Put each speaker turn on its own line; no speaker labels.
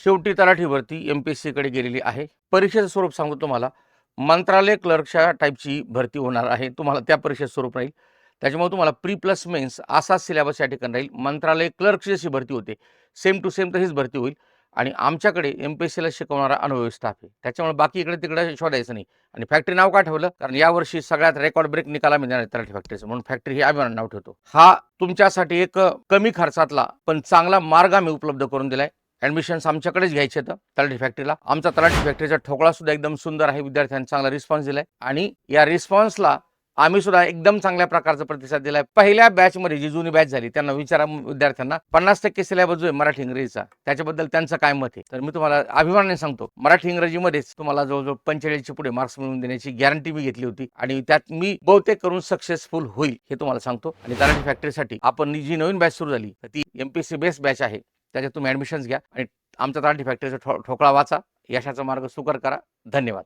शेवटी तलाठी भरती MPSC कडे गेलेली आहे. परीक्षेचं स्वरूप सांगतो तुम्हाला. मंत्रालय क्लर्कच्या टाईपची भरती होणार आहे. तुम्हाला त्या परीक्षेचं स्वरूप राहील. त्याच्यामुळे तुम्हाला प्री प्लस मेन्स असा सिलेबस या ठिकाणी राहील. मंत्रालय क्लर्कची जशी भरती होते सेम टू सेम तशीच भरती होईल. आणि आमच्याकडे MPSCला शिकवणारा अनुभवी स्टाफ आहे. त्याच्यामुळे बाकी इकडे तिकडे शोधायचं नाही. आणि फॅक्टरी नाव का ठेवलं? कारण यावर्षी सगळ्यात रेकॉर्ड ब्रेक निकाल आम्ही देणार आहे तलाठी फॅक्टरीचं, म्हणून फॅक्टरी हे अभिमान नाव ठेवतो. हा तुमच्यासाठी एक कमी खर्चातला पण चांगला मार्ग आम्ही उपलब्ध करून दिलाय. ॲडमिशन्स आमच्याकडेच घ्यायचे आहेत तलाठी फॅक्टरीला. आमचा तलाठी फॅक्टरीचा ठोकळा सुद्धा एकदम सुंदर आहे. विद्यार्थ्यांनी चांगला रिस्पॉन्स दिलाय आणि या रिस्पॉन्सला आम्ही सुद्धा एकदम चांगल्या प्रकारचा प्रतिसाद दिलाय. पहिल्या बॅचमध्ये जी जुनी बॅच झाली त्यांना विचारा, विद्यार्थ्यांना 50% सिलेबस जो आहे मराठी इंग्रजीचा त्याच्याबद्दल त्यांचं काय मत आहे. तर मी तुम्हाला अभिमानाने सांगतो, मराठी इंग्रजीमध्येच तुम्हाला जवळजवळ 45च्या पुढे मार्क्स मिळवून देण्याची गॅरंटी मी घेतली होती आणि त्यात मी बहुतेक करून सक्सेसफुल होईल हे तुम्हाला सांगतो. आणि तलाठी फॅक्टरीसाठी आपण जी नवीन बॅच सुरू झाली ती MPSC बेस्ड बॅच आहे. त्याच्यात तुम्ही ॲडमिशन्स घ्या आणि आमचा तलाठी फॅक्टरीचा ठोकळा वाचा, यशाचा मार्ग सुकर करा. धन्यवाद.